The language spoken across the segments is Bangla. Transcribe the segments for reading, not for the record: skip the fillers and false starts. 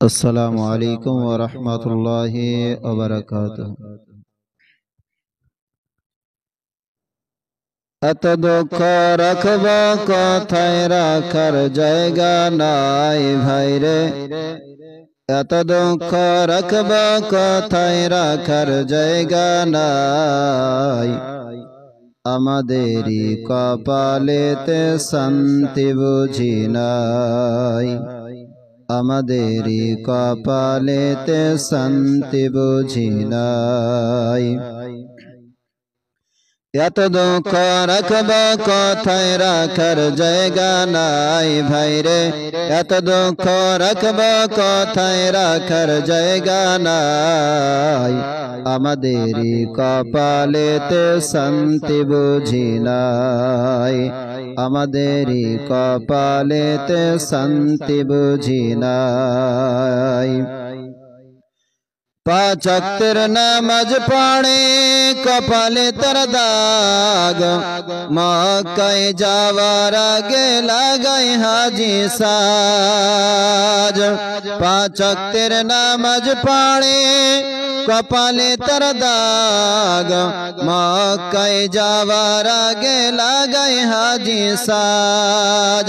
अस्सलामु अलैकुम व रहमतुल्लाहि व बारकातुहू। এত দুঃখ রাখব কোথায় রাখার জায়গা নাই ভাইরে, এত দুঃখ রাখব কোথায় রাখার জায়গা নাই। আমাদেরই কপালেতে শান্তি বুঝি নাই, আমাদেরই কপালেতে শান্তি বুঝি নাই। এত দুঃখ রাখব কোথায় রাখার জায়গা নাই ভাইরে, এত দুঃখ রাখব কোথায় রাখার জায়গা নাই। আমাদেরই কপালেতে শান্তি বুঝি নাই, আমাদেরই কপালেতে শান্তি বুঝি নাই। পাঁচ ওয়াক্তের নামাজ পড়ে কপালে তার দাগ, মক্কায় যাওয়ার আগে লাগাই হাজি সাজ। পাঁচ ওয়াক্তের নামাজ পড়ে কপালে তার দাগ, মক্কায় যাওয়ার আগে লাগাই হাজি সাজ।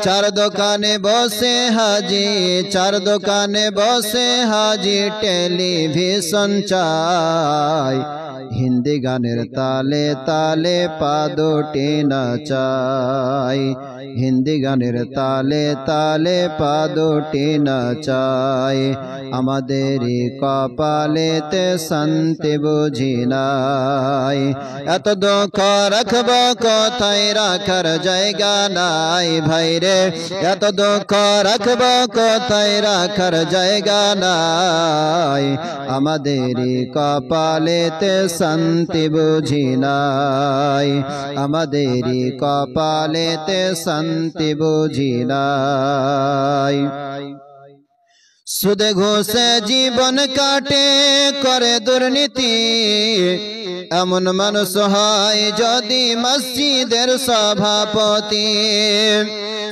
চার দোকানে বসে হাজি, চার দোকানে বসে হাজি টেলিভিশন চাই। হিন্দি গানের তালে তালে পা দুটি নাচাই, হিন্দি গানের তালে তালে পা দুটি নাচাই। আমাদেরই কপালেতে শান্তি বুঝি নাই, এত দুঃখ রাখব কোথায় রাখার জায়গা নাই ভাইরে, এত দুঃখ রাখব কোথায় রাখার জায়গা নাই। আমাদেরই কপালেতে শান্তি বুঝি নাই, আমাদেরই কপালেতে শান্তি বুঝি নাই। সুদে ঘুষে জীবন কাটে করে দুর্নীতি, এমন মানুষ হয় যদি মসজিদের সভাপতি।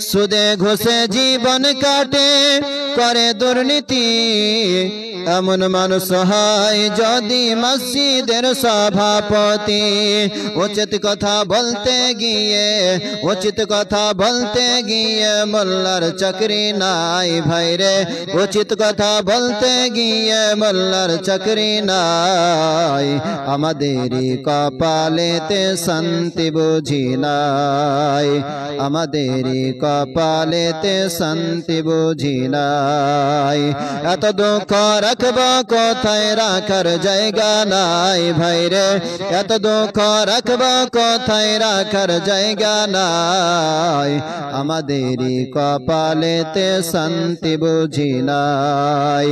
সুদে ঘুষে জীবন কাটে করে দুর্নীতি, এমন মানুষ হয় যদি মসজিদের সভাপতি। উচিত কথা বলতে গিয়ে, উচিত কথা বলতে গিয়ে মোল্লার চাকরি নাই ভাইরে, উচিত কথা বলতে গিয়ে মোল্লার চাকরি নাই। আমাদেরই কপালেতে শান্তি বুঝি নাই, আমাদেরই কপালেতে শান্তি বুঝি নাই। এত দুঃখ রাখব কোথায় রাখার জায়গা নাই ভাইরে, এত দুঃখ রাখব কোথায় রাখার জায়গা নাই। আমাদেরই কপালেতে শান্তি বুঝি নাই,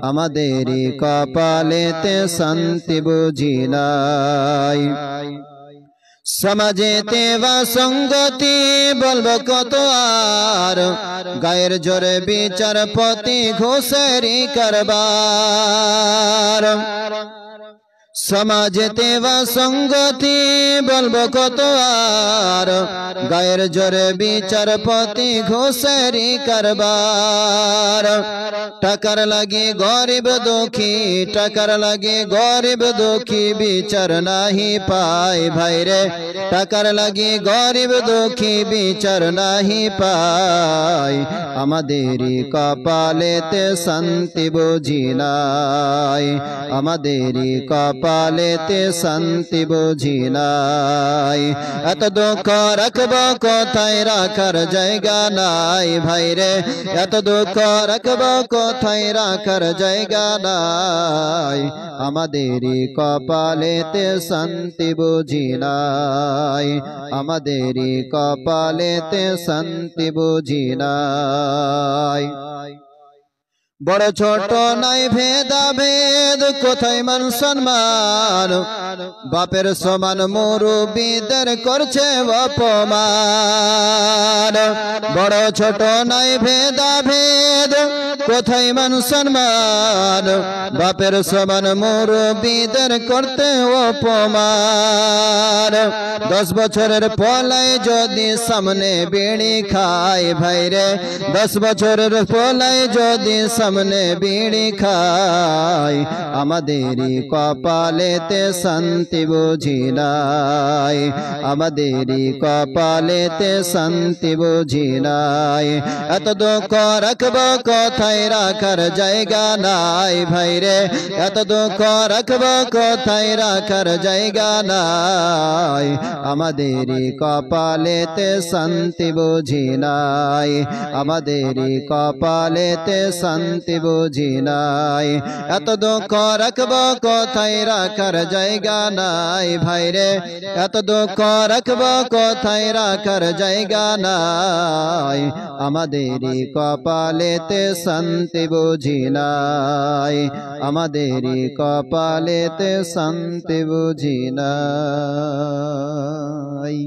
আমাদেরই কপালেতে শান্তি বুঝি নাই। সমাজেতে বা সঙ্গতি বলবো কত আর, গায়ের জোরে বিচারপতি ঘুষেরই কারবার। সমাজেতে বা সঙ্গতি বলবো কত আর, গায়ের জোরে বিচারপতি ঘুষেরই কারবার। টাকার লাগে গরিব দুঃখী, টাকার লাগে গরিব দুঃখী বিচার নাহি পায় ভাইরে, টাকার লাগে গরিব দুঃখী বিচার নাহি পায়। আমাদেরই কপালেতে শান্তি বুঝি নাই, আমাদেরই কপালেতে শান্তি বুঝি নাই। এত দুঃখ রাখব কোথায় রাখার জায়গা নাই ভাইরে, এত দুঃখ রাখব কোথায় রাখার জায়গা নাই। আমাদেরই কপালেতে শান্তি বুঝি নাই, আমাদেরই কপালেতে শান্তি বুঝি নাই। বড় ছোট নাই ভেদাভেদ, কোথায় মান সম্মান বাপের সমান মুরব্বিদের করছে অপমান বড় ছোট নাই ভেদাভেদ কোথায় মান সম্মান বাপের সমান মুরব্বিদের করতে অপমান 10 বছরের পলাই যদি সামনে বিড়ি খায় ভাইরে 10 বছরের পলাই যদি সামনে বিড়ি খায় আমাদেরই কপালেতে শান্তি বুঝি নাই আমাদেরই কপালেতে শান্তি বুঝি নাই এত দুঃখ রাখবো কোথায় রাখার জায়গা নাই ভাইরে এত দুঃখ রাখবো কোথায় রাখার জায়গা নাই আমাদেরই কপালেতে শান্তি বুঝি নাই আমাদেরই কপালেতে শান্তি বুঝি নাই এত দুঃখ রাখবো কোথায় রাখার জায়গা নাই ভাইরে এত দুঃখ রাখবো কোথায় রাখার জায়গা নাই আমাদেরই কপালেতে শান্তি বুঝি নাই আমাদেরই কপালেতে শান্তি বুঝি নাই।